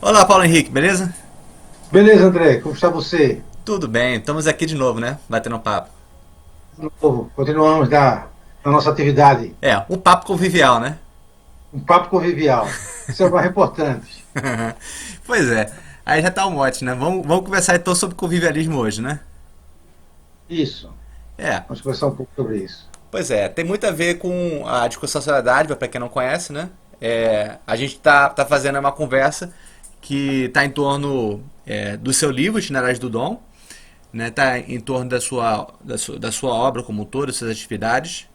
Olá, Paulo Henrique, beleza? Beleza, André, como está você? Tudo bem, estamos aqui de novo, né? Batendo um papo. De novo, continuamos na nossa atividade, É, um papo convivial, né? um papo convivial. Isso é o mais importante. Pois é, aí já tá o mote, né? Vamos conversar então sobre convivialismo hoje, né? Isso, É, vamos conversar um pouco sobre isso. pois é, tem muito a ver com a discussão sobre a dádiva, para quem não conhece, né? A gente tá fazendo uma conversa que tá em torno do seu livro, Itinerários do Dom, né? Tá em torno da sua obra como um todo, das suas atividades,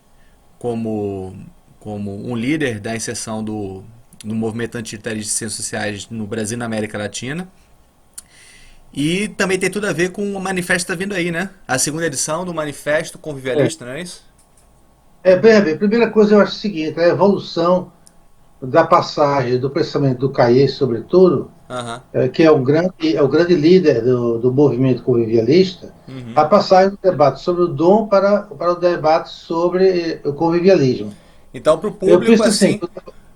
como, como um líder da inserção do movimento antilitarista de ciências sociais no Brasil e na América Latina. E também tem tudo a ver com o manifesto que está vindo aí, né? A segunda edição do Manifesto É, Convivialista, não é isso? bem, a primeira coisa eu acho o seguinte, a evolução da passagem do pensamento do Cahiers, sobretudo, Aham. que é o grande líder do movimento convivialista, Uhum. a passagem do debate sobre o dom para o debate sobre o convivialismo. Então, para o Eu público, penso assim, assim,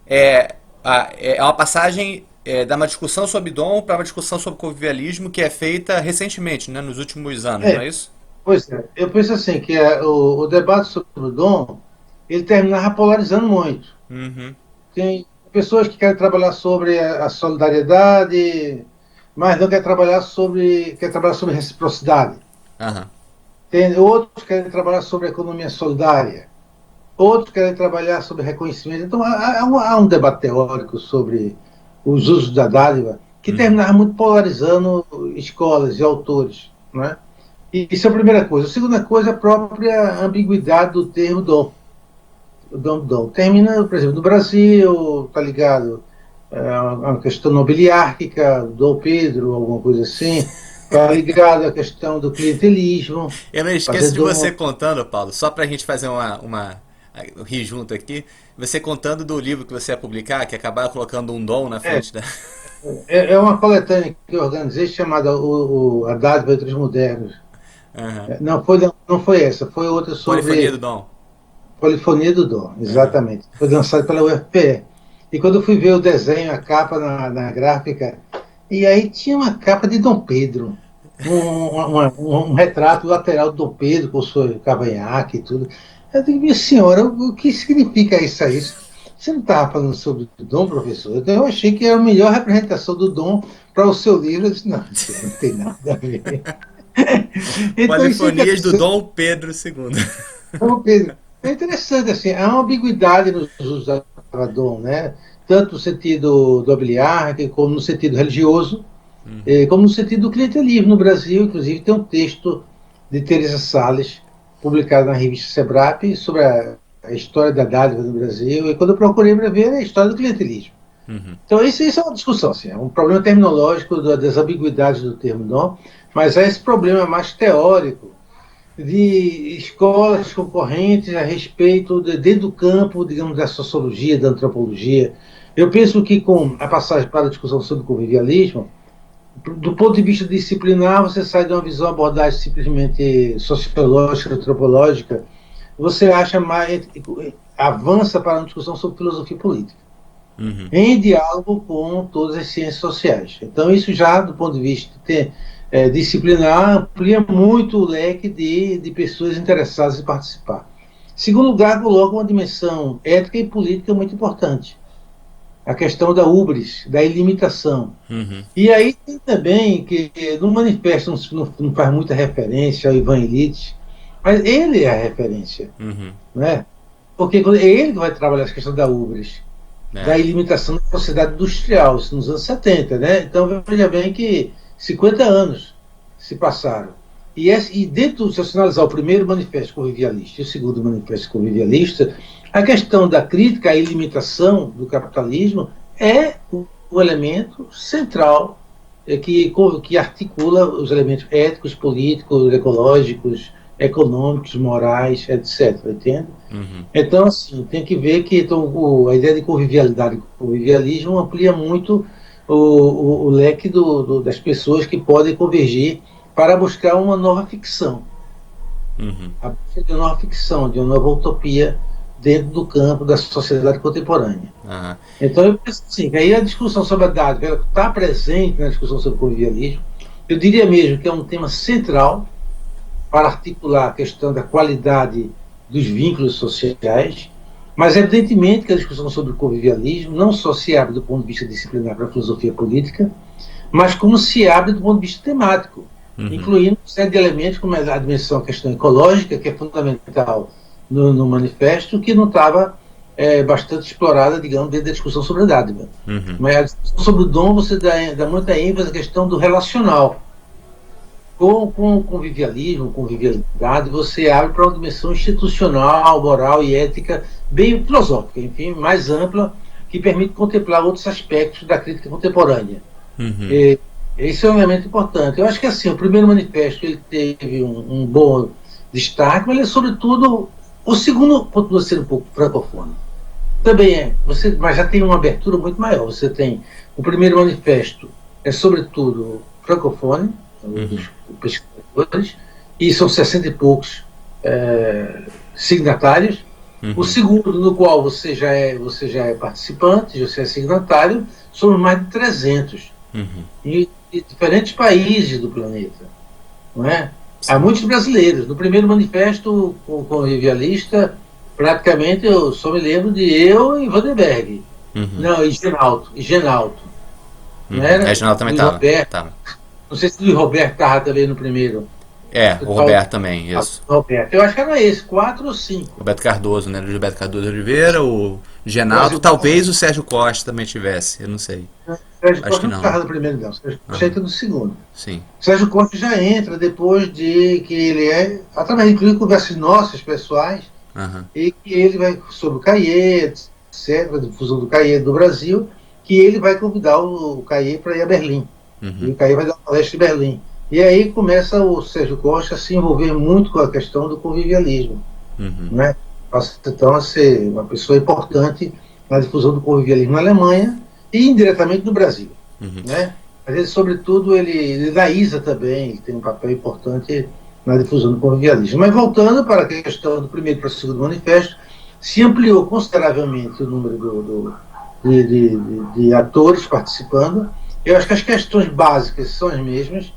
é uma passagem da uma discussão sobre dom para uma discussão sobre convivialismo que é feita recentemente, né? Nos últimos anos, não é, é isso? pois é, eu penso assim, que o debate sobre o dom, ele terminava polarizando muito. Uhum. Tem pessoas que querem trabalhar sobre a solidariedade, mas não quer trabalhar sobre reciprocidade. Aham. Tem outros que querem trabalhar sobre a economia solidária. Outros querem trabalhar sobre reconhecimento. Então, há um debate teórico sobre os usos da dádiva que Uhum. terminava muito polarizando escolas e autores, não é? Isso é a primeira coisa. A segunda coisa é a própria ambiguidade do termo dom. O dom. Termina, por exemplo, no Brasil, tá ligado? É uma questão nobiliárquica, Dom Pedro, alguma coisa assim. Tá ligado à questão do clientelismo, Eu não fazer esqueço de dom. você contando, Paulo, só pra gente fazer uma rir junto aqui, você contando do livro que você ia publicar, que acabaram colocando um dom na É, frente da. é uma coletânea que eu organizei chamada A Dádiva entre os Modernos. Aham. Não foi essa, foi outra Polifonia do sobre dom. polifonia do dom, Aham. exatamente. Foi lançado pela UFPE. E quando eu fui ver o desenho, a capa na gráfica, e aí tinha uma capa de Dom Pedro, um retrato lateral do Dom Pedro com o seu cavanhaque e tudo. Eu digo, minha senhora, o que significa isso aí? Você não estava falando sobre o dom, professor? Então eu achei que era a melhor representação do dom para o seu livro. Eu disse, não, senhor, não tem nada a ver. Então isso é Polifonias do interessante. Dom Pedro II. Ô, Pedro, é interessante, assim, há uma ambiguidade nos usos da palavra dom, né? Tanto no sentido do nobiliário, como no sentido religioso, como no sentido do clientelismo no Brasil. Inclusive, tem um texto de Teresa Salles, publicado na revista Sebrap, sobre a história da dádiva no Brasil. E quando eu procurei para ver, é a história do clientelismo. Então, isso é uma discussão, assim, é um problema terminológico das ambiguidades do termo dom, mas é esse problema mais teórico de escolas concorrentes a respeito dentro do campo, digamos, da sociologia, da antropologia. Eu penso que com a passagem para a discussão sobre o convivialismo, do ponto de vista disciplinar, você sai de uma visão abordagem simplesmente sociológica, antropológica, você acha mais avança para uma discussão sobre filosofia política, em diálogo com todas as ciências sociais. Então, isso já, do ponto de vista disciplinar, amplia muito o leque de pessoas interessadas em participar. Em segundo lugar, coloca uma dimensão ética e política muito importante. A questão da ubris, da ilimitação. Uhum. E aí tem também que no manifesto não faz muita referência ao Ivan Illich, mas ele é a referência, Uhum. né? Porque é ele que vai trabalhar essa questão da ubris, É. da ilimitação da sociedade industrial, isso nos anos 70, né? Então veja bem que 50 anos se passaram. E dentro, se eu sinalizar o primeiro manifesto convivialista e o segundo manifesto convivialista, a questão da crítica à ilimitação do capitalismo é o elemento central que articula os elementos éticos, políticos, ecológicos, econômicos, morais, etc. Entende? Uhum. Então, assim, tem que ver que a ideia de convivialidade e convivialismo amplia muito o leque das pessoas que podem convergir para buscar uma nova ficção, Uhum. a busca de uma nova ficção, de uma nova utopia dentro do campo da sociedade contemporânea. Aham. Então, eu penso assim, que aí a discussão sobre a dádiva ela está presente na discussão sobre o convivialismo. Eu diria mesmo que é um tema central para articular a questão da qualidade dos vínculos sociais, mas evidentemente que a discussão sobre o convivialismo não só se abre do ponto de vista disciplinar para a filosofia política, mas como se abre do ponto de vista temático, incluindo uma série de elementos como a dimensão, a questão ecológica, que é fundamental no manifesto, que não estava bastante explorada, digamos, dentro da discussão sobre a dádiva. Mas a discussão sobre o dom, você dá muita ênfase à questão do relacional. Com o convivialismo, convivialidade, você abre para uma dimensão institucional, moral e ética bem filosófica, enfim, mais ampla, que permite contemplar outros aspectos da crítica contemporânea. Esse é um elemento importante. Eu acho que assim, o primeiro manifesto ele teve um bom destaque, mas ele é sobretudo, o segundo continua sendo um pouco francofone. Também mas já tem uma abertura muito maior. Você tem o primeiro manifesto, é sobretudo francofone, os pesquisadores, e são 60 e poucos signatários. O segundo, no qual você já é participante, você é signatário, somos mais de 300. Em diferentes países do planeta. Não é? Há muitos brasileiros. No primeiro manifesto convivialista, praticamente eu só me lembro de eu e Vandenberg. Não, e Genalto. Não era? Genalto também estava. Não sei se o Luiz Roberto estava também no primeiro. O Roberto também, isso. Roberto. Eu acho que era esse, 4 ou 5. Roberto Cardoso, né? Roberto Cardoso de Oliveira, o Genaldo, talvez o Sérgio Costa também tivesse, eu não sei. Sérgio Costa não estava no primeiro, não. Sérgio Costa entra no segundo. Sim. Sérgio Costa já entra depois de que ele através de conversas nossas, pessoais, e que ele vai, sobre o CAIE, etc., a difusão do CAIE do Brasil, que ele vai convidar o CAIE para ir a Berlim. E o CAIE vai dar uma palestra em Berlim. E aí começa o Sérgio Costa a se envolver muito com a questão do convivialismo. Né? Passa então a ser uma pessoa importante na difusão do convivialismo na Alemanha e indiretamente no Brasil. Né? Às vezes, sobretudo, ele da ISA também, ele tem um papel importante na difusão do convivialismo. Mas voltando para a questão do primeiro para o segundo manifesto, se ampliou consideravelmente o número de atores participando. Eu acho que as questões básicas são as mesmas.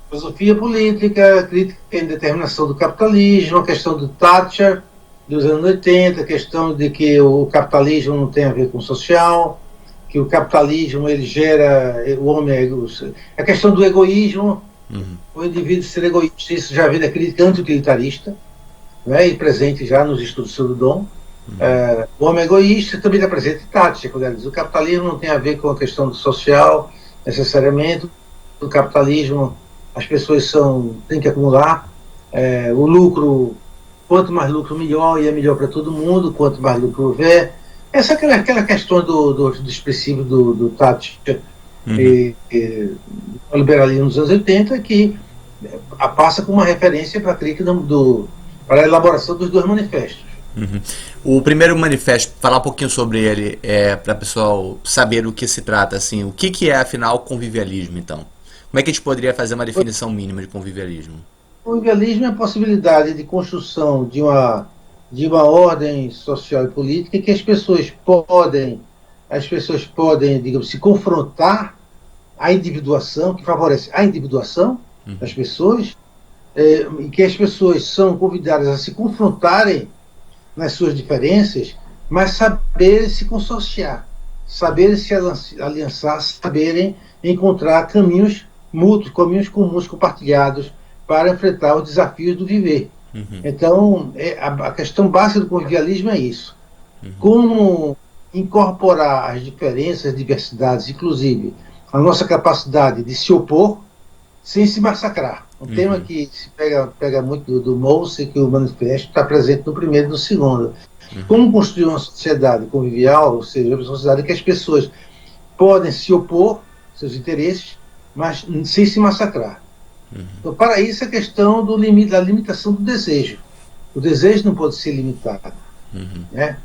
Filosofia política, crítica e indeterminação do capitalismo, a questão do Thatcher dos anos 80, a questão de que o capitalismo não tem a ver com o social, que o capitalismo ele gera o homem, a questão do egoísmo, o indivíduo ser egoísta, isso já vem da crítica anti-utilitarista, né, e presente já nos estudos sobre o dom. O homem egoísta também está presente em Thatcher, quando ela diz o capitalismo não tem a ver com a questão do social necessariamente. No capitalismo as pessoas têm que acumular o lucro, quanto mais lucro melhor, e é melhor para todo mundo, quanto mais lucro houver. Essa é aquela questão do expressivo do Thatcher e do liberalismo dos anos 80, que passa como uma referência para a crítica para a elaboração dos dois manifestos. O primeiro manifesto, falar um pouquinho sobre ele, para o pessoal saber o que se trata, assim, o que é afinal convivialismo, então? Como é que a gente poderia fazer uma definição mínima de convivialismo? Convivialismo é a possibilidade de construção de uma ordem social e política que as pessoas podem, digamos, se confrontar à individuação, que favorece a individuação das pessoas, e que as pessoas são convidadas a se confrontarem nas suas diferenças, mas saberem se consorciar, saberem se aliançar, saberem encontrar caminhos mútuos, caminhos comuns compartilhados para enfrentar os desafios do viver. Então, a questão básica do convivialismo é isso. Como incorporar as diferenças, as diversidades, inclusive a nossa capacidade de se opor sem se massacrar. Um tema que se pega muito do Mousse, que o manifesto está presente no primeiro e no segundo. Como construir uma sociedade convivial, ou seja, uma sociedade em que as pessoas podem se opor seus interesses, mas sem se massacrar. Então, para isso, a questão da limitação do desejo. O desejo não pode ser limitado, né,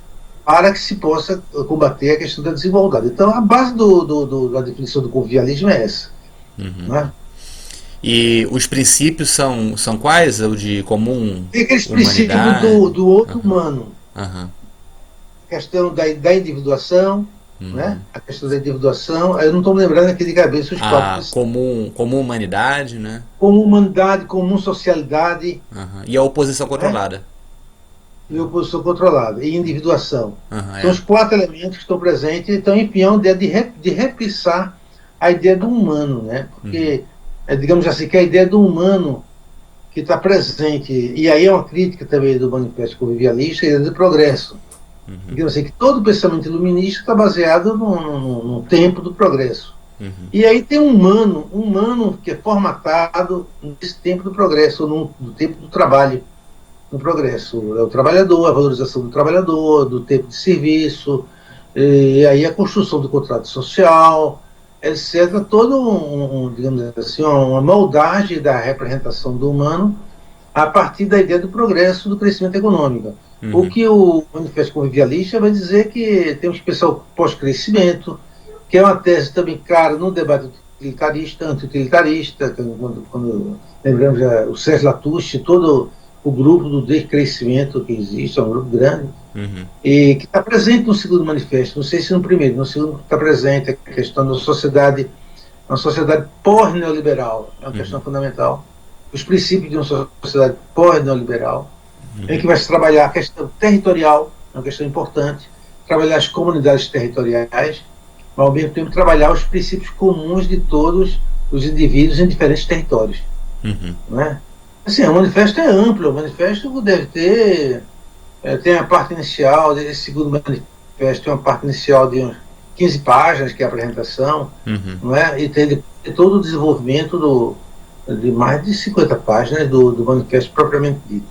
para que se possa combater a questão da desigualdade. Então, a base da definição do convivialismo é essa. Né? E os princípios são quais? O de comum? Tem aqueles princípios do outro humano. Aham. A questão da individuação, Uhum. né? A questão da individuação, eu não estou me lembrando aqui de cabeça os A tópicos, comum humanidade, né? como humanidade, comum socialidade, Aham. E a oposição né? controlada. E oposição controlada, e individuação. Aham, São é. os quatro elementos que estão presentes, então, enfim, é uma ideia de repensar a ideia do humano, né? Uhum. Porque, digamos assim, que a ideia do humano que está presente, e aí é uma crítica também do Manifesto Convivialista, a ideia do progresso. Digamos assim, que todo pensamento iluminista está baseado no tempo do progresso. E aí tem um humano que é formatado nesse tempo do progresso, no tempo do trabalho, no progresso. É o trabalhador, a valorização do trabalhador, do tempo de serviço, e aí a construção do contrato social, etc. Todo digamos assim, uma moldagem da representação do humano a partir da ideia do progresso, do crescimento econômico. O Uhum. que o Manifesto Convivialista vai dizer que tem um especial pós-crescimento, que é uma tese também clara no debate utilitarista, anti-utilitarista, quando lembramos o Sérgio Latouche, todo o grupo do decrescimento que existe, é um grupo grande, Uhum. e que está presente no segundo manifesto, não sei se no primeiro, no segundo está presente a questão da sociedade, uma sociedade pós-neoliberal, é uma questão fundamental. Os princípios de uma sociedade pós-neoliberal, em que vai se trabalhar a questão territorial, é uma questão importante, trabalhar as comunidades territoriais, mas ao mesmo tempo trabalhar os princípios comuns de todos os indivíduos em diferentes territórios. Uhum. Não é? Assim, o manifesto é amplo, o manifesto deve ter, tem a parte inicial, esse segundo manifesto tem uma parte inicial de uns 15 páginas, que é a apresentação, Uhum. não é? E tem todo o desenvolvimento de mais de 50 páginas do manifesto propriamente dito.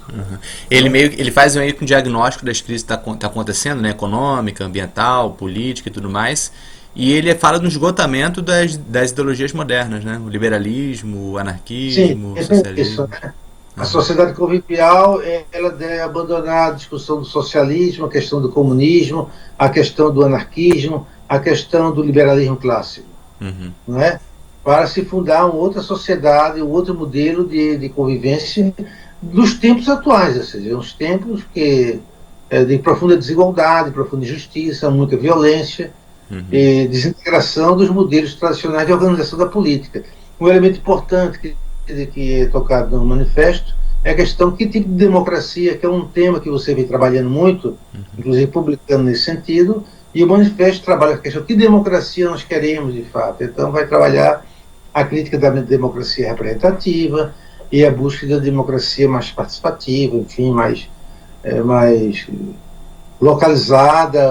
Ele meio ele faz meio que um diagnóstico das crises que tá acontecendo, né? Econômica, ambiental, política e tudo mais. E ele fala do esgotamento das ideologias modernas, né? O liberalismo, o Sim, anarquismo, o é bem isso, socialismo. né? A sociedade convivial, ela deve abandonar a discussão do socialismo, a questão do comunismo, a questão do anarquismo, a questão do liberalismo clássico, Uhum. não é? Para se fundar uma outra sociedade, um outro modelo de convivência dos tempos atuais, ou seja, uns tempos que de profunda desigualdade, profunda injustiça, muita violência, Uhum. e desintegração dos modelos tradicionais de organização da política. Um elemento importante que é tocado no manifesto é a questão que tipo de democracia, que é um tema que você vem trabalhando muito, inclusive publicando nesse sentido, e o manifesto trabalha a questão que democracia nós queremos de fato. Então vai trabalhar a crítica da democracia representativa e a busca da democracia mais participativa, enfim, mais localizada,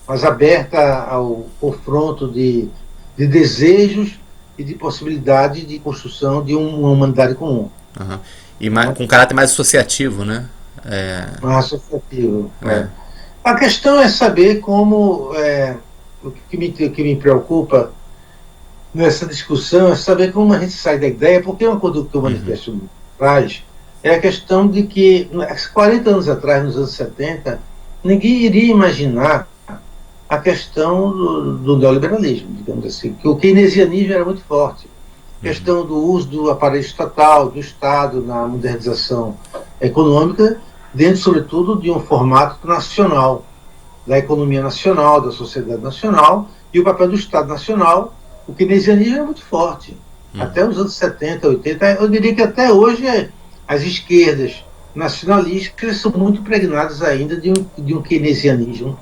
mais aberta ao confronto de desejos e de possibilidade de construção de uma humanidade comum. Uhum. E mais, Né? com caráter mais associativo, né? É, Mais associativo. é. A questão é saber como. O que me preocupa nessa discussão é saber como a gente sai da ideia, porque uma coisa que o manifesto traz é a questão de que, 40 anos atrás, nos anos 70, ninguém iria imaginar a questão do neoliberalismo, digamos assim, que o keynesianismo era muito forte. A questão do uso do aparelho estatal, do Estado na modernização econômica, dentro, sobretudo, de um formato nacional, da economia nacional, da sociedade nacional, e o papel do Estado nacional. O keynesianismo é muito forte. Até os anos 70, 80, eu diria que até hoje as esquerdas nacionalistas são muito impregnadas ainda de um keynesianismo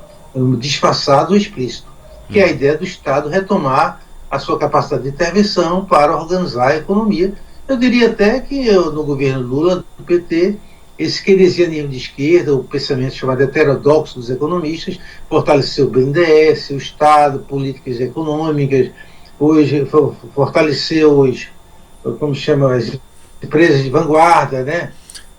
disfarçado ou explícito, que é a ideia do Estado retomar a sua capacidade de intervenção para organizar a economia. Eu diria até que no governo Lula, do PT, esse keynesianismo de esquerda, o pensamento chamado heterodoxo dos economistas, fortaleceu o BNDES, o Estado, políticas econômicas, hoje fortaleceu como chama, as empresas de vanguarda, né?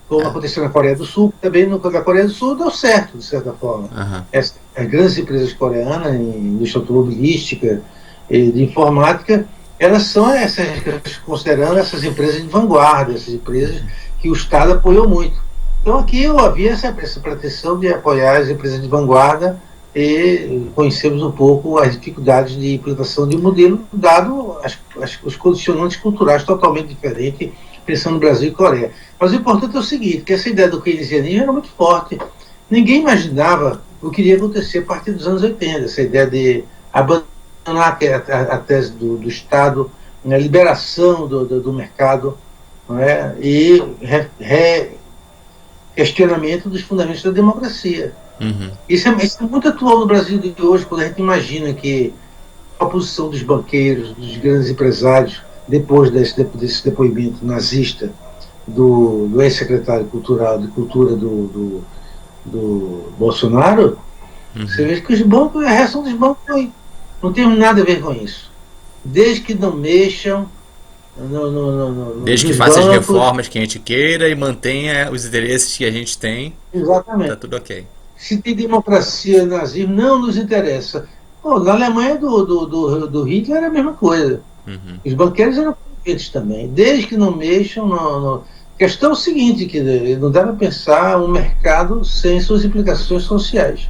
Como aconteceu na Coreia do Sul, também na Coreia do Sul deu certo, de certa forma. Uhum. As grandes empresas coreanas, em indústria automobilística, de informática, elas são considerando essas empresas de vanguarda, essas empresas que o Estado apoiou muito. Então aqui eu havia essa pretensão de apoiar as empresas de vanguarda e conhecemos um pouco as dificuldades de implantação de um modelo, dado os condicionantes culturais totalmente diferentes, pensando no Brasil e Coreia. Mas o importante é o seguinte, que essa ideia do keynesianismo era muito forte, Ninguém imaginava o que iria acontecer a partir dos anos 80, essa ideia de abandonar a tese do Estado, a liberação do mercado, não é? E questionamento dos fundamentos da democracia. Uhum. Isso é muito atual no Brasil de hoje, quando a gente imagina que a posição dos banqueiros, dos grandes empresários, depois desse depoimento nazista do ex-secretário de Cultura do Bolsonaro, você vê que os bancos, a reação dos bancos não tem nada a ver com isso. Desde que não mexam desde que faça as reformas que a gente queira e mantenha os interesses que a gente tem, exatamente. Tá tudo ok. Se tem democracia, nazismo, não nos interessa. Pô, na Alemanha do Hitler era a mesma coisa. Uhum. Os banqueiros eram convictos também. Desde que não mexam A questão é o seguinte, que não dá para pensar um mercado sem suas implicações sociais,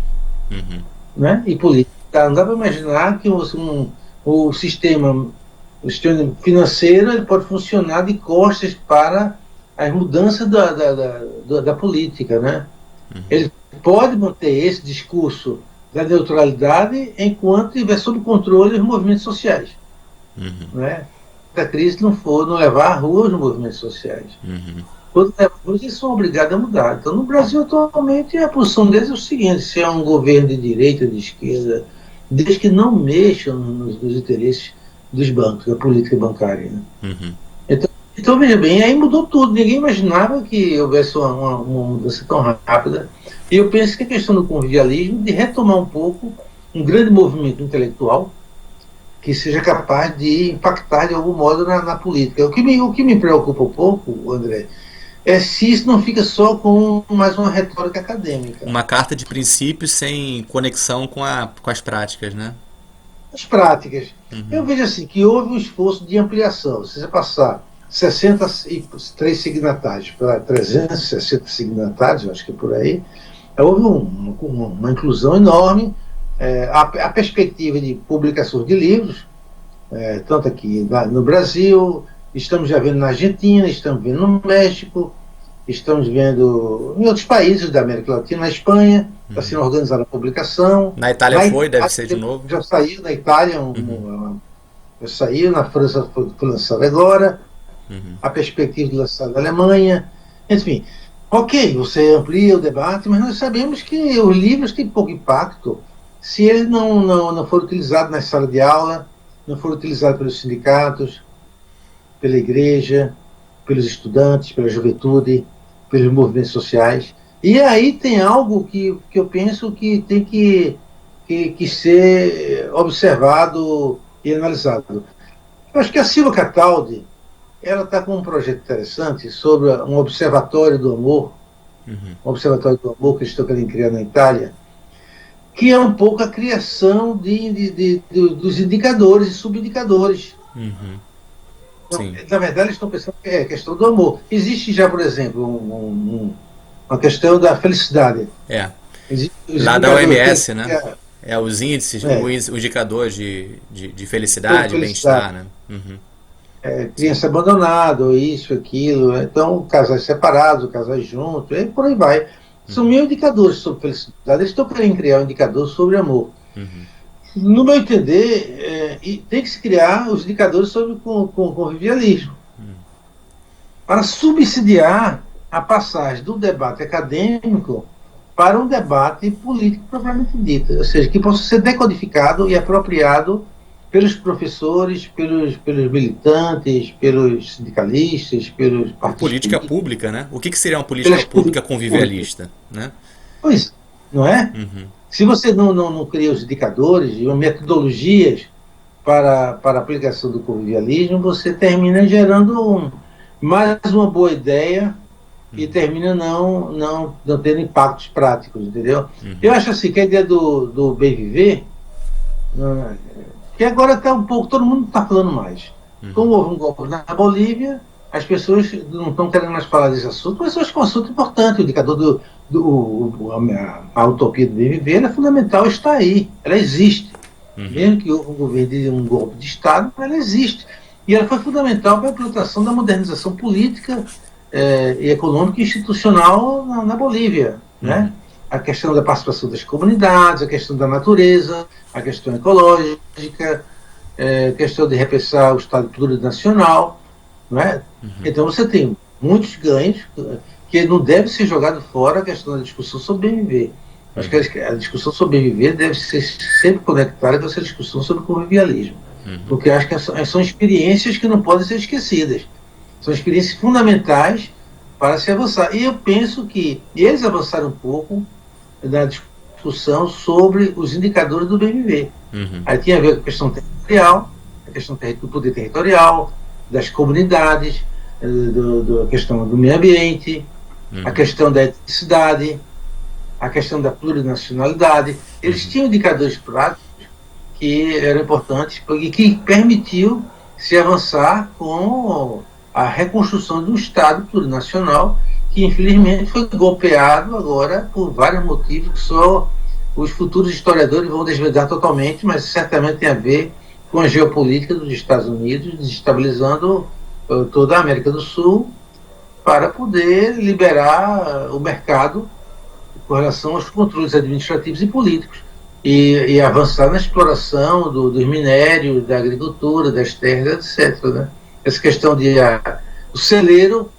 Uhum. né? E políticas. Não dá para imaginar que o sistema financeiro ele pode funcionar de costas para as mudanças da política, né? Uhum. Ele pode manter esse discurso da neutralidade enquanto tiver sob controle os movimentos sociais, né? Se a crise não levar à rua os movimentos sociais. Quando levar à rua, eles são obrigados a mudar. Então, no Brasil, atualmente, a posição deles é o seguinte: se é um governo de direita ou de esquerda, desde que não mexam nos interesses dos bancos, da política bancária, né? Então, veja bem, aí mudou tudo. Ninguém imaginava que houvesse uma mudança tão rápida. E eu penso que a questão do convivialismo, de retomar um pouco um grande movimento intelectual que seja capaz de impactar de algum modo na política. O que me preocupa um pouco, André, é se isso não fica só com mais uma retórica acadêmica. Uma carta de princípios sem conexão com as práticas, né? As práticas. Eu vejo assim, que houve um esforço de ampliação. Se você passar 63 signatários para 360 signatários, acho que é por aí, houve uma inclusão enorme. A perspectiva de publicação de livros, tanto aqui no Brasil, estamos já vendo na Argentina, estamos vendo no México, estamos vendo em outros países da América Latina, na Espanha, está sendo organizada a publicação. Na Itália deve ser de novo. Já saiu na Itália, já saiu, na França foi lançado agora, a perspectiva de lançar na Alemanha, enfim. Ok, você amplia o debate, mas nós sabemos que os livros têm pouco impacto se eles não forem utilizados na sala de aula, não forem utilizados pelos sindicatos, pela igreja, pelos estudantes, pela juventude, pelos movimentos sociais. E aí tem algo que eu penso que tem que ser observado e analisado. Eu acho que a Silvia Cataldi, ela está com um projeto interessante sobre um observatório do amor, um observatório do amor que eles estão querendo criar na Itália, que é um pouco a criação dos indicadores e subindicadores. Então, na verdade, eles estão pensando que é a questão do amor. Existe já, por exemplo, uma questão da felicidade. Lá da OMS, né? Os índices, o indicador de felicidade, bem-estar, né? Criança abandonada, isso, aquilo. Então, casais separados, casais juntos, e por aí vai. São mil indicadores sobre felicidade. Eles estão querendo criar um indicador sobre amor. No meu entender, tem que se criar os indicadores sobre convivialismo. Para subsidiar a passagem do debate acadêmico para um debate político propriamente dito. Ou seja, que possa ser decodificado e apropriado pelos professores, pelos militantes, pelos sindicalistas, pelos partidos. Política pública, né? O que seria uma política pública convivialista? Né? Pois, não é? Se você não cria os indicadores e metodologias para a aplicação do convivialismo, você termina gerando mais uma boa ideia e termina não tendo impactos práticos, entendeu? Eu acho assim que a ideia do bem viver, que agora está um pouco, todo mundo está falando mais. Como houve um golpe na Bolívia, as pessoas não estão querendo mais falar desse assunto, mas eu acho que é um assunto importante. O indicador a utopia do bem viver é fundamental, está aí, ela existe. Mesmo que houve um governo de um golpe de Estado, ela existe. E ela foi fundamental para a implantação da modernização política e econômica e institucional na Bolívia, né? a questão da participação das comunidades, a questão da natureza, a questão ecológica, a questão de repensar o Estado plurinacional, não é? Então você tem muitos ganhos que não deve ser jogado fora a questão da discussão sobre bem viver. Acho que a discussão sobre bem viver deve ser sempre conectada com essa discussão sobre convivialismo, porque acho que são experiências que não podem ser esquecidas. São experiências fundamentais para se avançar. E eu penso que eles avançaram um pouco na discussão sobre os indicadores do bem viver. Aí tinha a ver com a questão territorial, a questão do poder territorial, das comunidades, a questão do meio ambiente, a questão da etnicidade, a questão da plurinacionalidade. Eles tinham indicadores práticos que eram importantes e que permitiu se avançar com a reconstrução de um Estado plurinacional que, infelizmente, foi golpeado agora por vários motivos que só os futuros historiadores vão desvendar totalmente, mas certamente tem a ver com a geopolítica dos Estados Unidos, desestabilizando toda a América do Sul para poder liberar o mercado com relação aos controles administrativos e políticos e avançar na exploração dos minérios, da agricultura, das terras, etc. Né? Essa questão de o celeiro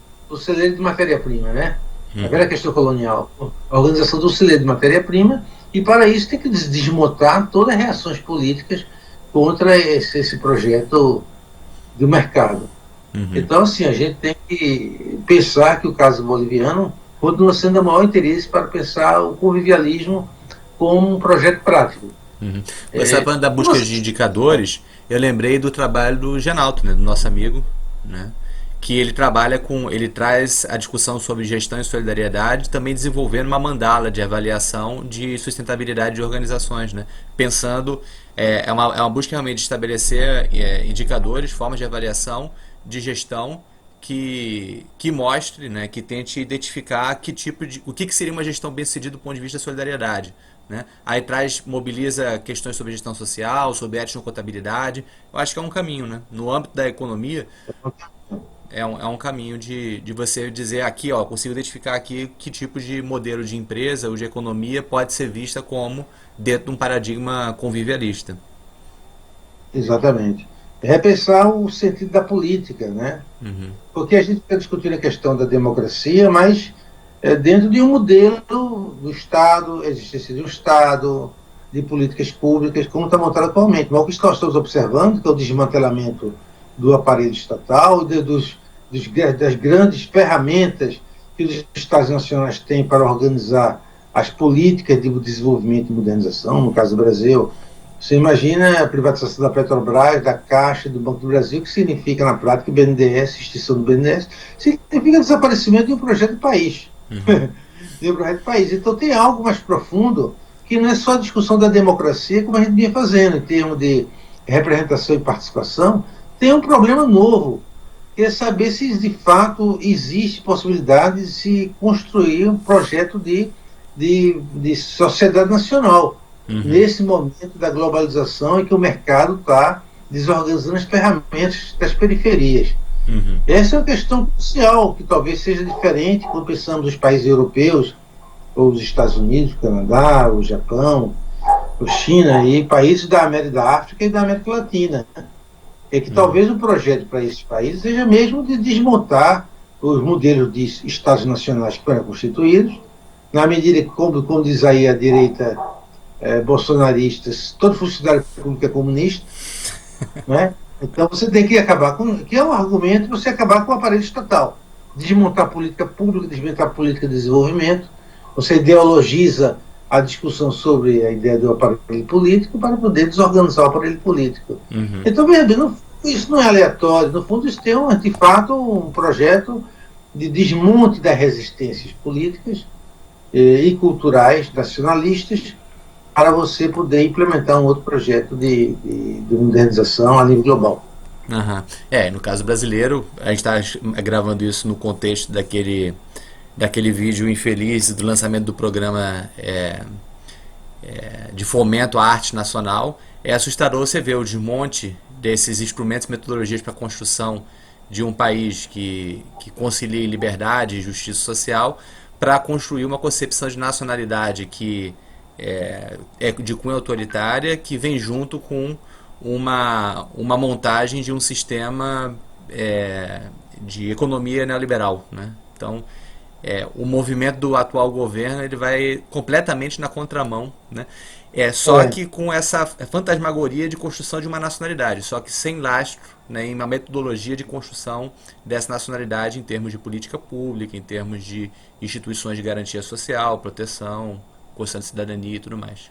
de matéria-prima, né? A velha questão colonial, a organização do celeiro de matéria-prima, e para isso tem que desmontar todas as reações políticas contra esse projeto do mercado. Então, assim, a gente tem que pensar que o caso boliviano continua sendo o maior interesse para pensar o convivialismo como um projeto prático. Você falando da busca de indicadores, eu lembrei do trabalho do Genalto, né, do nosso amigo, né, que ele ele traz a discussão sobre gestão e solidariedade, também desenvolvendo uma mandala de avaliação de sustentabilidade de organizações, né, pensando, é uma busca realmente de estabelecer indicadores, formas de avaliação de gestão que mostre, né, que tente identificar o que seria uma gestão bem-sucedida do ponto de vista da solidariedade. Né? Aí mobiliza questões sobre gestão social, sobre etnocontabilidade. Eu acho que é um caminho, né? No âmbito da economia, é um caminho de você dizer aqui, ó, consigo identificar aqui que tipo de modelo de empresa ou de economia pode ser vista como dentro de um paradigma convivialista. Exatamente. Repensar o sentido da política, né? Porque a gente está discutindo a questão da democracia, mas dentro de um modelo do Estado, existência de um Estado, de políticas públicas, como está montado atualmente. Mas o que nós estamos observando, que é o desmantelamento do aparelho estatal, das grandes ferramentas que os Estados nacionais têm para organizar as políticas de desenvolvimento e modernização, no caso do Brasil. Você imagina a privatização da Petrobras, da Caixa, do Banco do Brasil, que significa, na prática, o BNDES, extinção do BNDES, significa desaparecimento de um projeto de país. De um projeto de país. Então tem algo mais profundo, que não é só a discussão da democracia, como a gente vinha fazendo, em termos de representação e participação, tem um problema novo, que é saber se de fato existe possibilidade de se construir um projeto de sociedade nacional. Nesse momento da globalização em que o mercado está desorganizando as ferramentas das periferias. Essa é uma questão crucial, que talvez seja diferente quando pensamos nos países europeus, ou os Estados Unidos, o Canadá, o Japão, a China e países da África e da América Latina. É que talvez o projeto para esses países seja mesmo de desmontar os modelos de Estados nacionais que foram constituídos, na medida que, como diz aí a direita bolsonaristas, todo funcionário público é comunista, né? Então você tem que acabar com, que é um argumento, você acabar com o aparelho estatal, desmontar a política pública, desmontar a política de desenvolvimento, você ideologiza a discussão sobre a ideia do aparelho político para poder desorganizar o aparelho político. Então, veja bem, isso não é aleatório, no fundo isso tem de fato um projeto de desmonte das resistências políticas e culturais nacionalistas, para você poder implementar um outro projeto de modernização a nível global. No caso brasileiro, a gente está gravando isso no contexto daquele vídeo infeliz do lançamento do programa de fomento à arte nacional. É assustador você ver o desmonte desses instrumentos e metodologias para a construção de um país que concilie liberdade e justiça social, para construir uma concepção de nacionalidade que é de cunho autoritária, que vem junto com uma montagem de um sistema de economia neoliberal, né? Então, o movimento do atual governo ele vai completamente na contramão, né? Só que com essa fantasmagoria de construção de uma nacionalidade, só que sem lastro, né, em uma metodologia de construção dessa nacionalidade em termos de política pública, em termos de instituições de garantia social, proteção, Constituição de cidadania e tudo mais.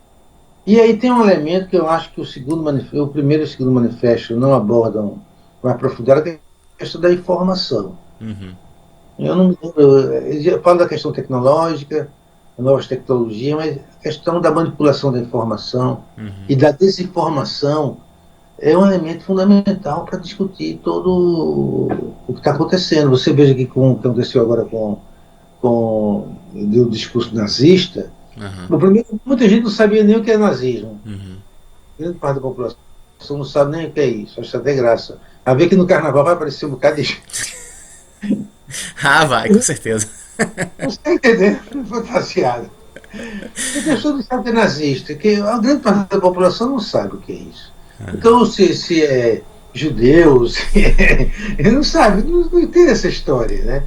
E aí tem um elemento que eu acho que o primeiro e o segundo manifesto não abordam mais profundidade, que é a questão da informação. Uhum. Eu não me lembro, eu falo da questão tecnológica, novas tecnologias, mas a questão da manipulação da informação e da desinformação é um elemento fundamental para discutir todo o que está acontecendo. Você veja que com o que aconteceu agora com o discurso nazista. No primeiro, muita gente não sabia nem o que é nazismo. Grande parte da população não sabe nem o que é isso. Acho até graça. A ver que no carnaval vai aparecer um bocado de gente. Vai, com certeza. Não está entendendo? Fantasiado. A pessoa não sabe que é nazista, que a grande parte da população não sabe o que é isso. Então, se é judeu, ele não sabe, não entende essa história, né?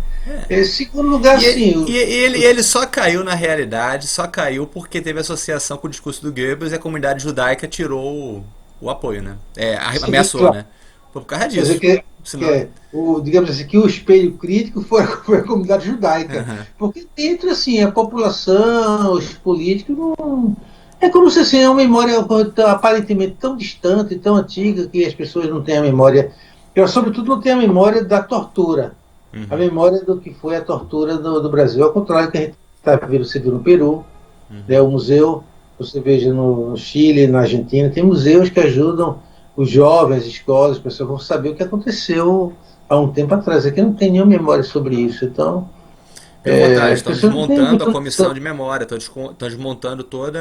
Em segundo lugar, sim. Ele só caiu na realidade, só caiu porque teve associação com o discurso do Goebbels e a comunidade judaica tirou o apoio, né? Ameaçou, claro. Né? Por causa disso. Digamos assim, que o espelho crítico foi a comunidade judaica. Porque dentro, assim, a população, os políticos, não. É como se assim, é uma memória aparentemente tão distante, tão antiga, que as pessoas não têm a memória. Elas, sobretudo, não têm a memória da tortura. A memória do que foi a tortura do Brasil. Ao contrário que a gente está vendo, você viu no Peru, né, o museu, você veja no Chile, na Argentina, tem museus que ajudam os jovens, as escolas, as pessoas vão saber o que aconteceu há um tempo atrás. Aqui não tem nenhuma memória sobre isso. Então, estão desmontando a comissão de memória, estão desmontando todo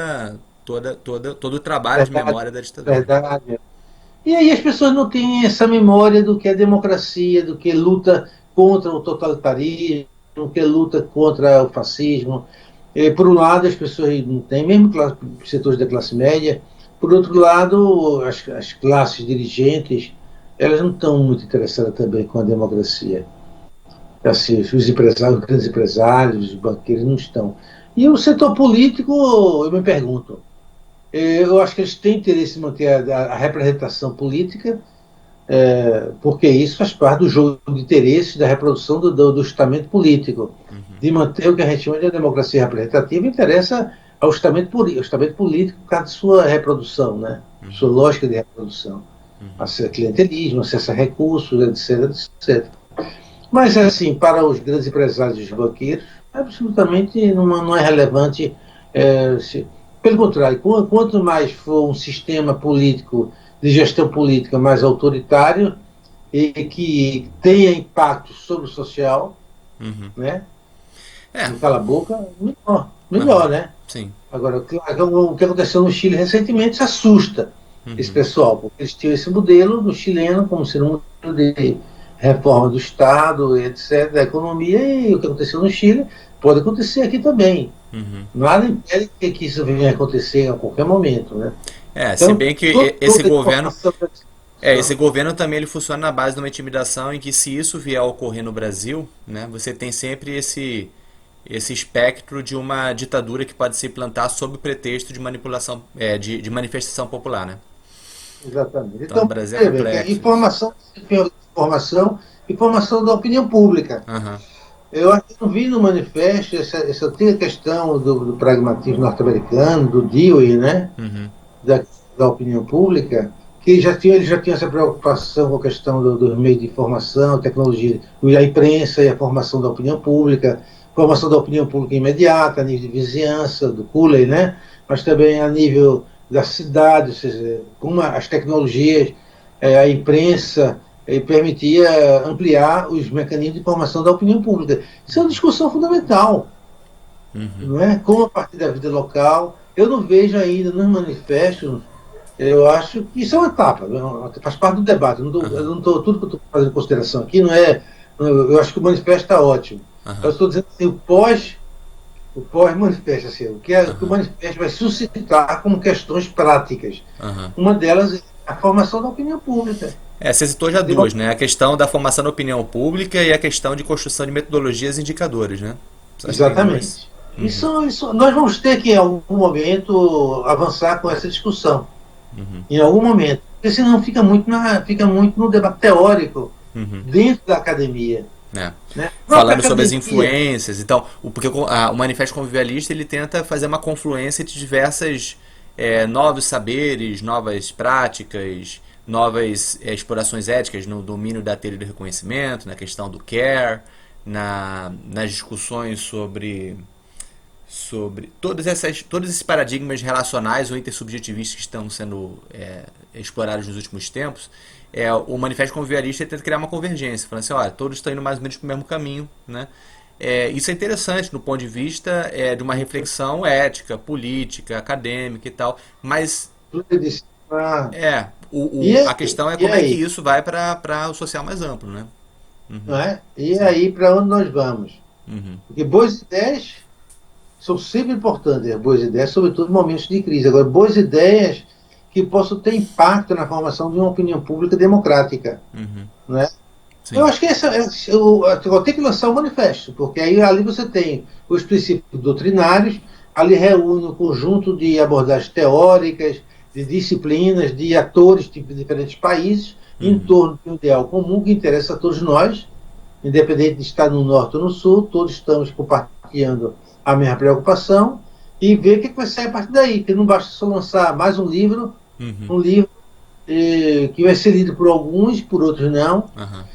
o trabalho de memória da ditadura. Verdade. E aí as pessoas não têm essa memória do que é democracia, do que luta contra o totalitarismo, do que luta contra o fascismo. Por um lado, as pessoas não têm, mesmo setores da classe média. Por outro lado, as classes dirigentes, elas não estão muito interessadas também com a democracia. Assim, os empresários, os grandes empresários, os banqueiros não estão. E o setor político, eu me pergunto, eu acho que eles têm interesse em manter a representação política, porque isso faz parte do jogo de interesses, da reprodução do estamento político. De manter o que a gente chama de democracia representativa, interessa ao estamento político por causa de sua reprodução, né? Sua lógica de reprodução. Acesso a clientelismo, acesso a recursos, etc, etc. Mas, assim, para os grandes empresários e os banqueiros, absolutamente não é relevante. Pelo contrário, quanto mais for um sistema político, de gestão política mais autoritário e que tenha impacto sobre o social, né? Não cala a boca, melhor, né? Sim. Agora, o que aconteceu no Chile recentemente assusta esse pessoal, porque eles tinham esse modelo do chileno como sendo um modelo de reforma do Estado, etc., da economia, e o que aconteceu no Chile pode acontecer aqui também. Nada impede que isso venha a acontecer a qualquer momento, né? Então, se bem que esse governo... esse governo também ele funciona na base de uma intimidação em que, se isso vier a ocorrer no Brasil, né, você tem sempre esse espectro de uma ditadura que pode se implantar sob o pretexto de manipulação, de manifestação popular, né? Exatamente. Então o Brasil é complexo. Informação da opinião pública. Eu acho que não vi no manifesto essa antiga questão do pragmatismo norte-americano, do Dewey, né? Da opinião pública, que ele já tinha essa preocupação com a questão dos meios de informação, tecnologia, a imprensa e a formação da opinião pública, formação da opinião pública imediata, a nível de vizinhança, do Cooley, né? Mas também a nível da cidade, ou seja, como as tecnologias, a imprensa permitia ampliar os mecanismos de formação da opinião pública. Isso é uma discussão fundamental, não é? Como a partir da vida local. Eu não vejo ainda nos manifestos, eu acho que isso é uma etapa, faz parte do debate. Tudo que eu estou fazendo em consideração aqui não é. Eu acho que o manifesto está ótimo. Eu estou dizendo assim, o o pós-manifesto, assim, o que o Aham, manifesto vai suscitar como questões práticas. aham. Uma delas é a formação da opinião pública. Você citou já Entendeu? duas, né? A questão da formação da opinião pública e a questão de construção de metodologias e indicadores, né? Você acha que tem duas? Exatamente. Uhum, Nós vamos ter que, em algum momento, avançar com essa discussão. uhum, Em algum momento. Porque senão fica muito no debate teórico uhum. dentro da academia. É. Né? A própria Falando sobre as academia, influências, então, porque o Manifesto Convivialista ele tenta fazer uma confluência de diversas novos saberes, novas práticas, novas explorações éticas no domínio da teoria do reconhecimento, na questão do care, nas discussões sobre todos esses paradigmas relacionais ou intersubjetivistas que estão sendo explorados nos últimos tempos. O Manifesto Convivialista tenta criar uma convergência, falando assim, olha, todos estão indo mais ou menos para o mesmo caminho, né? Isso é interessante do ponto de vista de uma reflexão ética, política, acadêmica e tal, mas tudo disse, a questão é e como é que aí? isso vai para o social mais amplo, né? Não Uhum, é? E sim. aí, para onde nós vamos? Uhum, Porque boas ideias são sempre importantes, as boas ideias, sobretudo em momentos de crise. Agora, boas ideias que possam ter impacto na formação de uma opinião pública democrática. uhum, Não é? Eu sim. acho que eu vou ter que lançar o manifesto, porque aí ali você tem os princípios doutrinários, ali reúne um conjunto de abordagens teóricas, de disciplinas, de atores de diferentes países, em Uhum, torno de um ideal comum que interessa a todos nós, independente de estar no norte ou no sul, todos estamos compartilhando a mesma preocupação, e ver o que vai sair a partir daí, que não basta só lançar mais uhum, um livro que vai ser lido por alguns, por outros não. aham,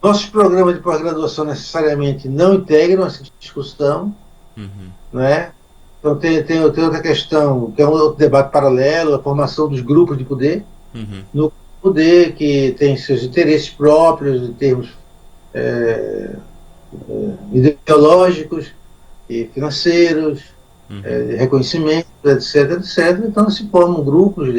Nossos programas de pós-graduação necessariamente não integram essa discussão, uhum, né? Então tem outra questão, que é um outro debate paralelo, a formação dos grupos de poder. uhum, No poder que tem seus interesses próprios em termos ideológicos e financeiros, uhum, de reconhecimento, etc, etc. Então se formam grupos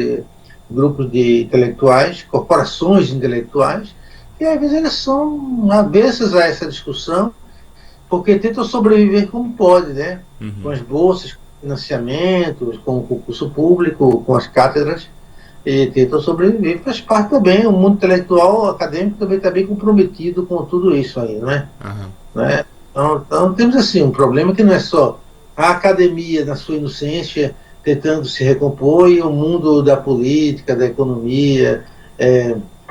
de intelectuais, corporações intelectuais, e às vezes eles são avessas a essa discussão, porque tentam sobreviver como pode, né? Com uhum. as bolsas, com financiamentos, com o concurso público, com as cátedras, e tentam sobreviver. Faz parte também, o mundo intelectual, acadêmico também está bem comprometido com tudo isso aí, né? Aham. Né? Então temos assim um problema que não é só a academia na sua inocência tentando se recompor e o mundo da política, da economia,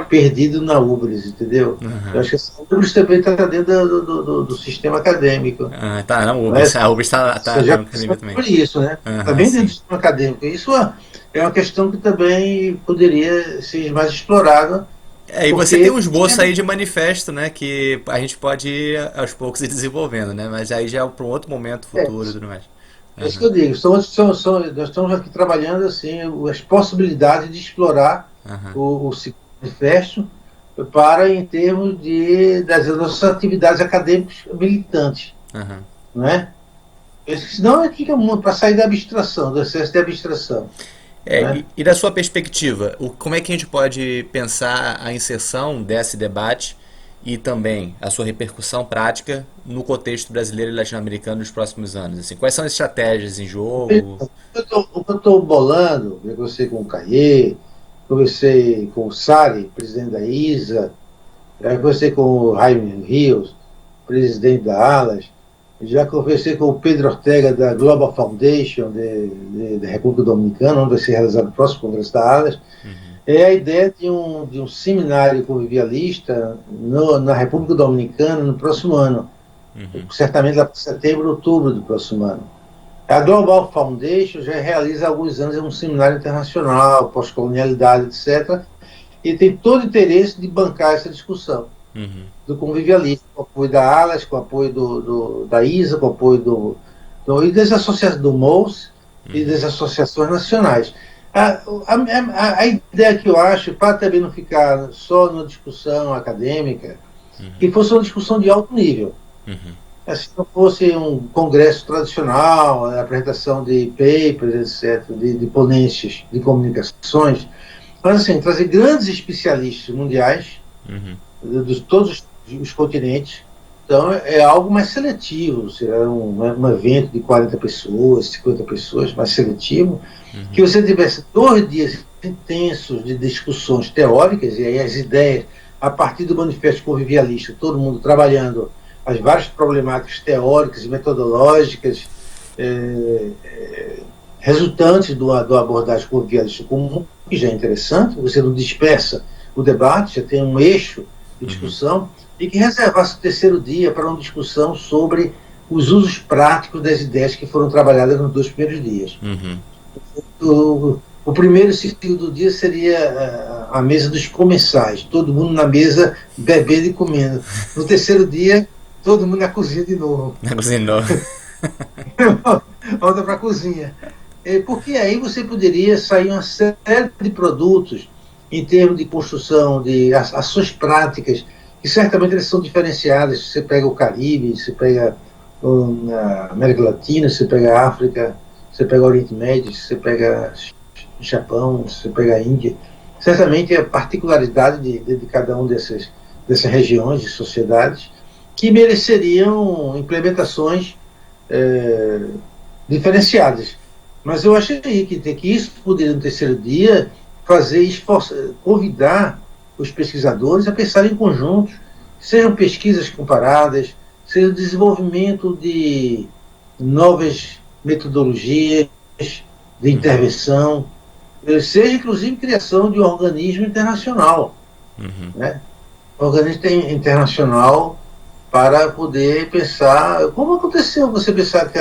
perdido na ubris, entendeu? Eu Aham. acho que essa ubris também está dentro do sistema acadêmico. Ah, tá, não, o Né? Rubens, a Rubens Você tá já no pensou academia também. sobre isso, né? Está Aham, bem dentro do sim. sistema acadêmico. Isso é uma questão que também poderia ser mais explorada, E você tem porque um esboço aí de manifesto, né, que a gente pode ir aos poucos ir desenvolvendo, né, mas aí já é para um outro momento é, futuro e tudo mais. é isso que Aham, eu digo. Nós estamos aqui trabalhando assim, as possibilidades de explorar aham, o segundo manifesto para em termos das nossas atividades acadêmicas militantes. aham. Né? Senão a gente fica muito para sair da abstração, do excesso de abstração. Né? E da sua perspectiva, como é que a gente pode pensar a inserção desse debate e também a sua repercussão prática no contexto brasileiro e latino-americano nos próximos anos? Assim, quais são as estratégias em jogo? O que eu estou bolando, eu conversei com o Caê, conversei com o Sari, presidente da ISA, conversei com o Jaime Rios, presidente da ALAS, já conversei com o Pedro Ortega, da Global Foundation, da República Dominicana, onde vai ser realizado o próximo Congresso da ALAS. Uhum, É a ideia de um seminário convivialista na República Dominicana no próximo ano, uhum, certamente lá para setembro, outubro do próximo ano. A Global Foundation já realiza há alguns anos um seminário internacional, pós-colonialidade, etc., e tem todo o interesse de bancar essa discussão uhum, do convivialismo, com o apoio da ALAS, com o apoio da ISA, com o apoio e das associações do MOUS e uhum, das associações nacionais. A ideia que eu acho, para também não ficar só na discussão acadêmica, que fosse uma discussão de alto nível. uhum, Se não fosse um congresso tradicional, a apresentação de papers, etc., de ponências de comunicações, mas assim, trazer grandes especialistas mundiais uhum, de todos os continentes, Então é algo mais seletivo, será um evento de 40 pessoas, 50 pessoas, mais seletivo, que você tivesse 2 dias intensos de discussões teóricas, e aí as ideias, a partir do manifesto convivialista, todo mundo trabalhando as várias problemáticas teóricas e metodológicas resultantes do abordagem convivialista comum, que já é interessante, você não dispersa o debate, já tem um eixo de discussão, e que reservasse o terceiro dia para uma discussão sobre os usos práticos das ideias que foram trabalhadas nos 2 primeiros dias. O primeiro e o segundo dia seria a mesa dos comensais, todo mundo na mesa bebendo e comendo. No terceiro dia, todo mundo na cozinha de novo. Na cozinha de novo. Volta para a cozinha. Porque aí você poderia sair uma série de produtos em termos de construção, de ações práticas, que certamente eles são diferenciadas. Você pega o Caribe, você pega a América Latina, você pega a África, você pega o Oriente Médio, você pega o Japão, você pega a Índia. Certamente a particularidade de cada uma dessas regiões e sociedades que mereceriam implementações diferenciadas. Mas eu achei que isso poderia, no terceiro dia, convidar os pesquisadores a pensar em conjuntos, sejam pesquisas comparadas, seja o desenvolvimento de novas metodologias de intervenção, seja inclusive criação de um organismo internacional, né? Um organismo internacional para poder pensar, como aconteceu você pensar que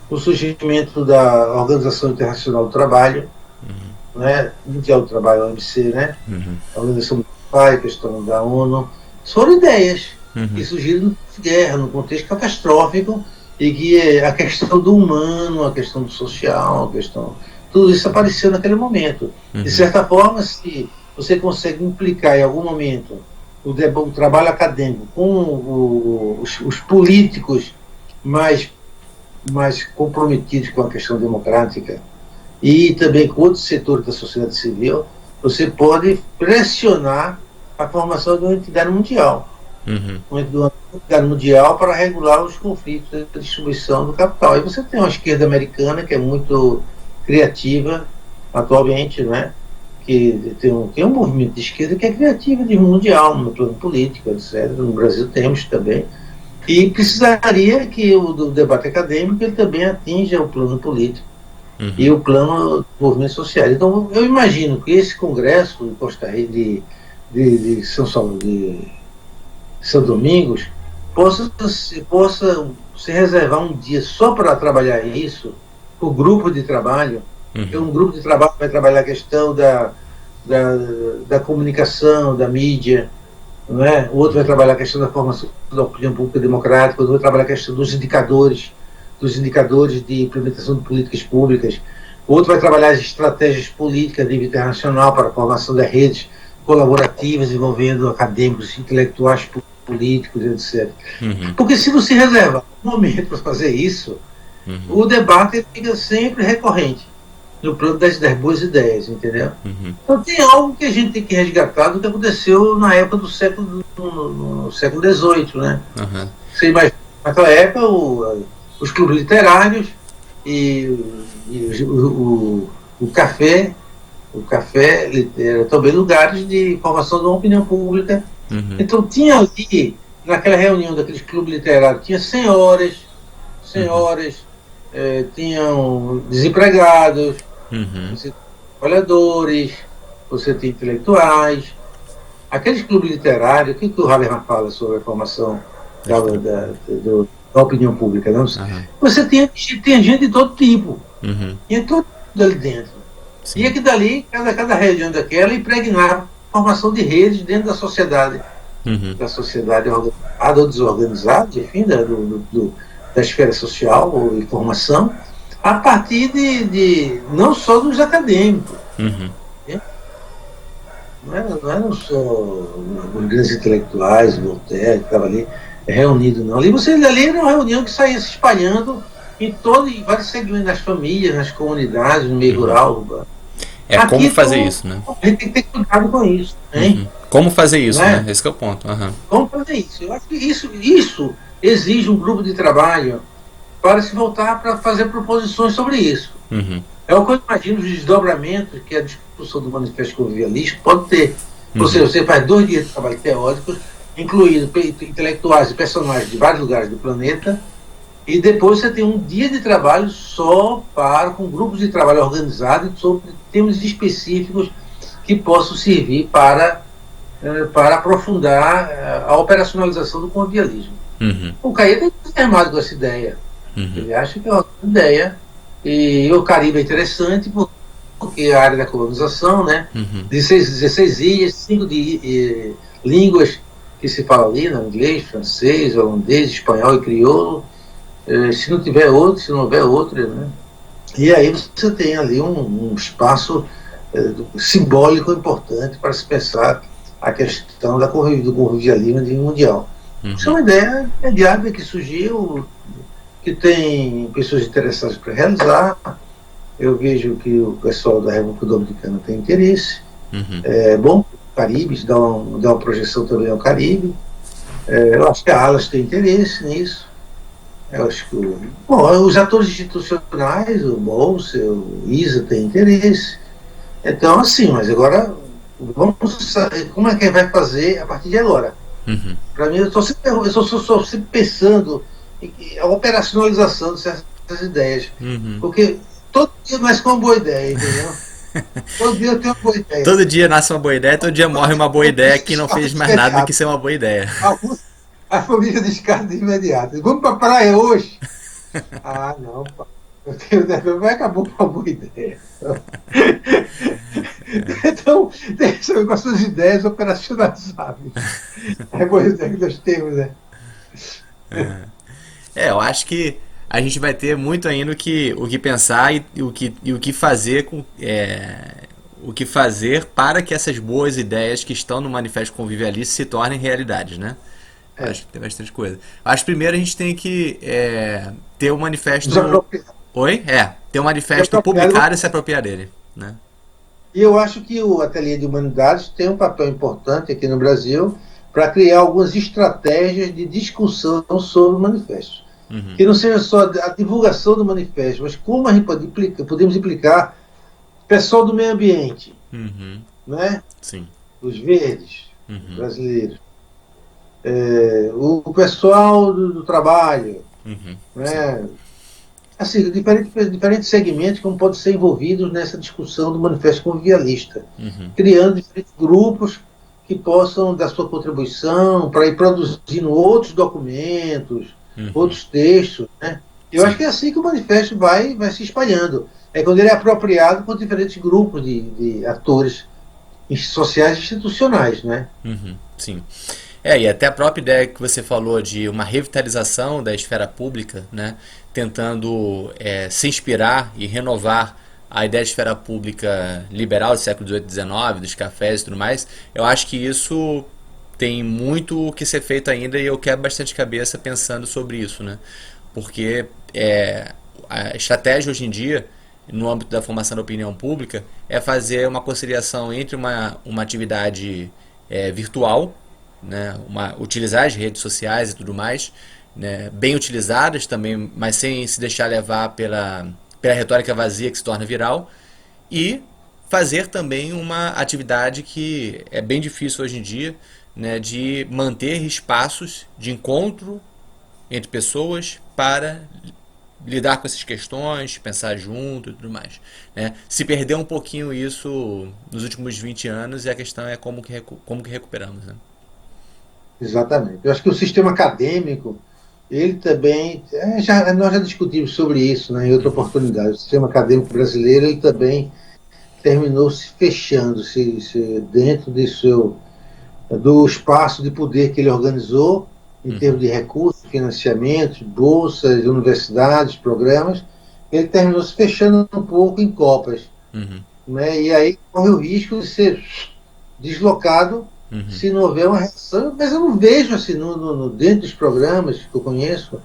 o surgimento da Organização Internacional do Trabalho, né, Mundial do Trabalho, a OMC, né, a Organização Mundial do Trabalho, a questão da ONU, foram ideias que surgiram no guerra, no contexto catastrófico, e que a questão do humano, a questão do social, tudo isso apareceu naquele momento. De certa forma, se você consegue implicar em algum momento o trabalho acadêmico com os políticos mais comprometidos com a questão democrática e também com outros setores da sociedade civil, você pode pressionar a formação de uma entidade mundial. Uma entidade mundial para regular os conflitos da distribuição do capital. Aí você tem uma esquerda americana que é muito criativa atualmente, né? Que tem um movimento de esquerda que é criativo de mundial, no plano político, etc. No Brasil temos também. E precisaria que o debate acadêmico ele também atinja o plano político e o plano do movimento social. Então, eu imagino que esse congresso de Costa Rica, de São Domingos, possa se reservar um dia só para trabalhar isso, o grupo de trabalho. Um grupo de trabalho vai trabalhar a questão da comunicação, da mídia, não é? O outro vai trabalhar a questão da formação da opinião pública democrática, o outro vai trabalhar a questão dos indicadores de implementação de políticas públicas, o outro vai trabalhar as estratégias políticas a nível internacional para a formação das redes colaborativas envolvendo acadêmicos, intelectuais, políticos, etc. Porque se você reserva um momento para fazer isso, o debate fica sempre recorrente no plano das boas ideias, entendeu? Então tem algo que a gente tem que resgatar do que aconteceu na época do século XVIII, né? Você imagina, naquela época os clubes literários e o café eram também lugares de formação de uma opinião pública. Então tinha ali, naquela reunião daqueles clubes literários, tinha senhoras, tinham desempregados, você tem trabalhadores, você tem intelectuais. Aqueles clubes literários, o que o Habermas fala sobre a formação da opinião pública? Não? Você tem gente de todo tipo, tinha todo mundo ali dentro. E é que dali, cada região daquela impregnava a formação de redes dentro da sociedade organizada ou desorganizada, enfim, da esfera social ou informação, a partir de não só dos acadêmicos. Não eram só os grandes intelectuais, Voltaire, que estava ali reunido, não. Ali era uma reunião que saía se espalhando em vários segmentos, nas famílias, nas comunidades, no meio rural, urbano. É como Aqui fazer isso, né? a gente tem que ter cuidado com isso, hein? Uhum. Como fazer isso, né? Né? Esse que é o ponto. Aham. Como fazer isso? Eu acho que isso exige um grupo de trabalho para se voltar para fazer proposições sobre isso. Uhum. É o que eu imagino os desdobramentos que a discussão do Manifesto Convivialista pode ter. Ou Uhum. seja, você faz 2 dias de trabalho teóricos, incluindo intelectuais e personagens de vários lugares do planeta, e depois você tem um dia de trabalho só com grupos de trabalho organizados sobre temas específicos que possam servir para aprofundar a operacionalização do convivialismo. Uhum. O Caí está entusiasmado com essa ideia. Uhum. Ele acha que é uma ideia. E o Caribe é interessante porque a área da colonização, né? Uhum. 16 ilhas, 5 línguas que se fala ali, né? Inglês, francês, holandês, espanhol e crioulo. Se não tiver outro, se não houver outro, né? E aí você tem ali um espaço simbólico importante para se pensar a questão do convivialismo a nível mundial. Isso é Uhum. uma ideia imediata que surgiu, que tem pessoas interessadas para realizar. Eu vejo que o pessoal da República Dominicana tem interesse. Uhum. É bom, o Caribe, dá uma projeção também ao Caribe. Eu acho que a Alas tem interesse nisso. Eu acho que os atores institucionais, o Bolsa, o ISA tem interesse. Então, assim, mas agora vamos saber como é que vai fazer a partir de agora. Uhum. Para mim, eu estou sempre pensando em a operacionalização de certas ideias. Uhum. Porque todo dia nasce com uma boa ideia, entendeu? Todo dia eu tenho uma boa ideia. Todo dia nasce uma boa ideia, todo dia morre uma boa Eu ideia preciso que não descartar fez de mais nada do que imediato. ser uma boa ideia. A família descarta de imediato. Vamos para a praia hoje? Ah, não, pá. Acabou com uma boa ideia. Então, tem que saber com as suas ideias operacionalizáveis. É boa ideia que nós temos, né? Eu acho que a gente vai ter muito ainda o que pensar e o que fazer o que fazer para que essas boas ideias que estão no Manifesto Convivialista se tornem realidade, né? É. Acho que tem bastante coisa. Acho que primeiro a gente tem que ter o manifesto. Desapropriado. Oi? Ter o manifesto Desapropriado. publicado e se apropriar dele, né? E eu acho que o Ateliê de Humanidades tem um papel importante aqui no Brasil para criar algumas estratégias de discussão sobre o manifesto. Uhum. Que não seja só a divulgação do manifesto, mas como a gente podemos implicar o pessoal do meio ambiente, Uhum. né? Sim. Os verdes Uhum. brasileiros, o pessoal do trabalho, Uhum. Sim. né? Assim, diferentes segmentos como podem ser envolvidos nessa discussão do manifesto convivialista, Uhum. criando diferentes grupos que possam dar sua contribuição para ir produzindo outros documentos, Uhum. outros textos, né? Eu acho Sim. que é assim que o manifesto vai se espalhando. É quando ele é apropriado por diferentes grupos de atores sociais e institucionais, né? Uhum. Sim. E até a própria ideia que você falou de uma revitalização da esfera pública, né, tentando se inspirar e renovar a ideia de esfera pública liberal do século XVIII e XIX, dos cafés e tudo mais, eu acho que isso tem muito o que ser feito ainda e eu quero bastante cabeça pensando sobre isso, né? Porque a estratégia hoje em dia, no âmbito da formação da opinião pública, é fazer uma conciliação entre uma atividade virtual, né, utilizar as redes sociais e tudo mais, né, bem utilizadas também, mas sem se deixar levar pela retórica vazia que se torna viral, e fazer também uma atividade que é bem difícil hoje em dia, né, de manter espaços de encontro entre pessoas para lidar com essas questões, pensar junto e tudo mais, né? Se perdeu um pouquinho isso nos últimos 20 anos e a questão é como que recuperamos, né? Exatamente. Eu acho que o sistema acadêmico, ele também, nós já discutimos sobre isso, né, em outra oportunidade. O sistema acadêmico brasileiro, ele também terminou se fechando, dentro do espaço de poder que ele organizou, em termos Uhum. de recursos, financiamentos, bolsas, universidades, programas, ele terminou se fechando um pouco em copas, Uhum. né? E aí corre o risco de ser deslocado Uhum. se não houver uma reação. Mas eu não vejo assim, dentro dos programas que eu conheço,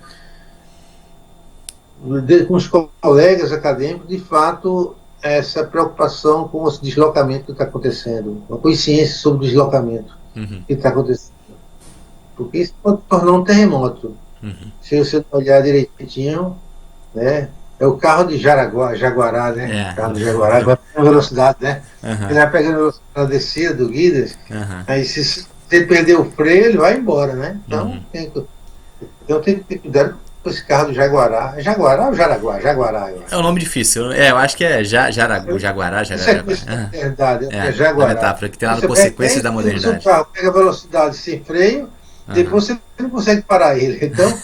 com os colegas acadêmicos, de fato, essa preocupação com esse deslocamento que está acontecendo, uma consciência sobre o deslocamento Uhum. que está acontecendo. Porque isso pode tornar um terremoto. Uhum. Se você olhar direitinho, né? É o carro de Jaguará, né? É. O carro de Jaguará vai pegando velocidade, né? Ele Aham. vai pegando velocidade na descida do Guidas, Aham. aí se ele perder o freio, ele vai embora, né? Uhum. Então tem que ter cuidado com esse carro do Jaguará. É Jaguará ou Jaraguá? Jaguará, eu É acho. um nome difícil. Eu acho que é Jaguará, Isso é Jaguará. coisa da modernidade, é A Jaguará. metáfora, que tem lá no Você pega, Consequências da se o seu Modernidade. carro pega velocidade sem freio, Aham. depois você não consegue parar ele. Então,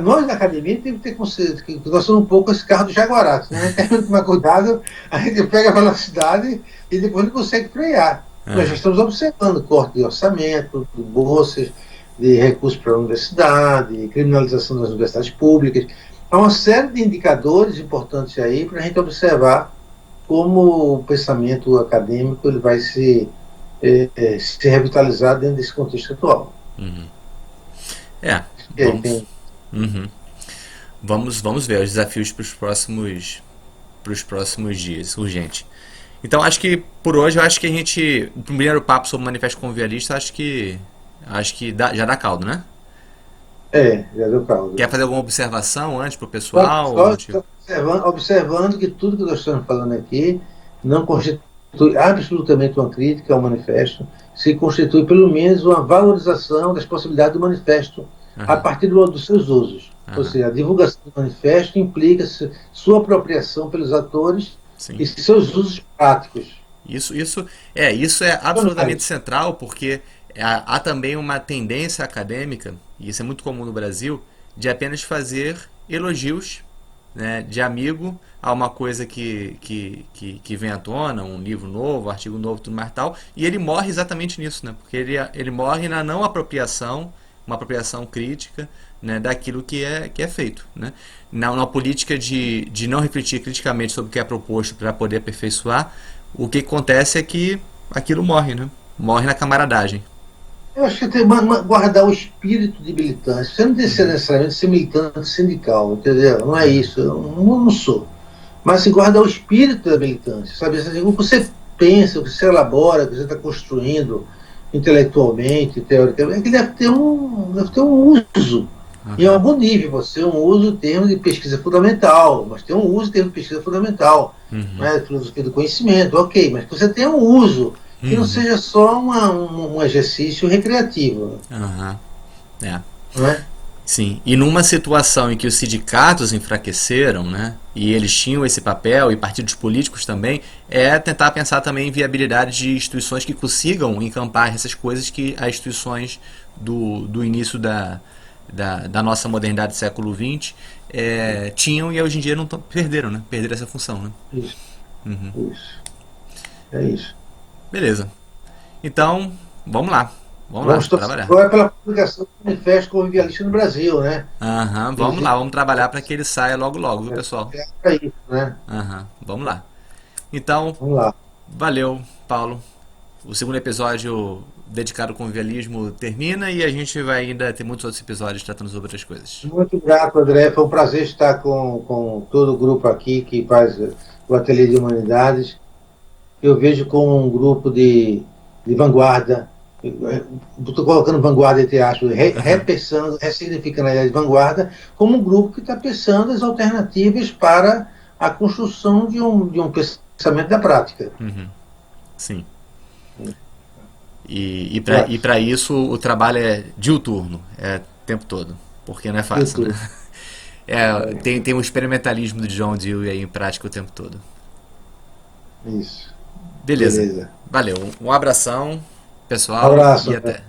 nós da academia temos que ter consciência que nós somos um pouco esse carro do Jaguará. Senão a gente tem que tomar cuidado, a gente pega a velocidade e depois não consegue frear. Nós já Aham. estamos observando corte de orçamento, de bolsas, de recursos para a universidade, criminalização das universidades públicas. Há uma série de indicadores importantes aí para a gente observar como o pensamento acadêmico ele vai se revitalizar dentro desse contexto atual. Uhum. É, E aí vamos. tem, Uhum. Vamos ver os desafios para os próximos dias, urgente. Então acho que por hoje eu acho que a gente, o primeiro papo sobre o Manifesto Convivialista, já dá caldo, né? já deu Quer caldo. fazer alguma observação antes pro Só, pessoal ou só, tipo? só observando que tudo que nós estamos falando aqui não constitui absolutamente uma crítica ao manifesto, se constitui pelo menos uma valorização das possibilidades do manifesto a Aham. partir dos seus usos. Ou Aham. seja, a divulgação do manifesto implica sua apropriação pelos atores Sim. e seus usos práticos. Isso é absolutamente central, porque há também uma tendência acadêmica, e isso é muito comum no Brasil, de apenas fazer elogios, né, de amigo a uma coisa que vem à tona, um livro novo, um artigo novo, tudo mais tal, e ele morre exatamente nisso, né, porque ele morre na não apropriação, uma apropriação crítica, né, daquilo que é feito. Né? Na política de não refletir criticamente sobre o que é proposto para poder aperfeiçoar, o que acontece é que aquilo morre, né? Morre na camaradagem. Eu acho que tem que guardar o espírito de militância. Você não tem que ser necessariamente ser militante sindical, entendeu? Não é isso. Eu não sou. Mas se guardar o espírito da militância, sabe? Assim, o que você pensa, o que você elabora, o que você está construindo intelectualmente, teoricamente, é que deve ter um uso. Em Uhum. algum nível, você um uso em termos de pesquisa fundamental, mas tem um uso em termos de pesquisa fundamental, Uhum. né, filosofia do conhecimento, ok, mas que você tenha um uso que não Uhum. seja só um exercício recreativo, Uhum. É. não é? Sim, e numa situação em que os sindicatos enfraqueceram, né, e eles tinham esse papel, e partidos políticos também, é tentar pensar também em viabilidade de instituições que consigam encampar essas coisas que as instituições do início da nossa modernidade do século XX tinham e hoje em dia não perderam, né? Perderam essa função, né? Isso, Uhum. isso, é isso. Beleza. Então, vamos lá. Vamos lá, Vamos torcer trabalhar. agora pela publicação do Manifesto Convivialista no Brasil, né? Aham, vamos Inclusive, lá, vamos trabalhar para que ele saia logo logo, viu, pessoal? é para isso, né? Aham, vamos lá. Então, Vamos lá. valeu, Paulo. O segundo episódio dedicado ao convivialismo termina e a gente vai ainda ter muitos outros episódios tratando sobre outras coisas. Muito grato, André. Foi um prazer estar com todo o grupo aqui que faz o Ateliê de Humanidades. Eu vejo como um grupo de vanguarda. Estou colocando vanguarda entre aspas, Aham. repensando, ressignificando a ideia de vanguarda, como um grupo que está pensando as alternativas para a construção de um pensamento da prática. Uhum. Sim. Claro, E para isso o trabalho é diuturno, é o tempo todo, porque não é fácil, né? YouTube. Tem um experimentalismo do John Dewey aí em prática o tempo todo. Isso. Beleza. Beleza. Valeu. Um abração, Um pessoal, abraço, e André. até.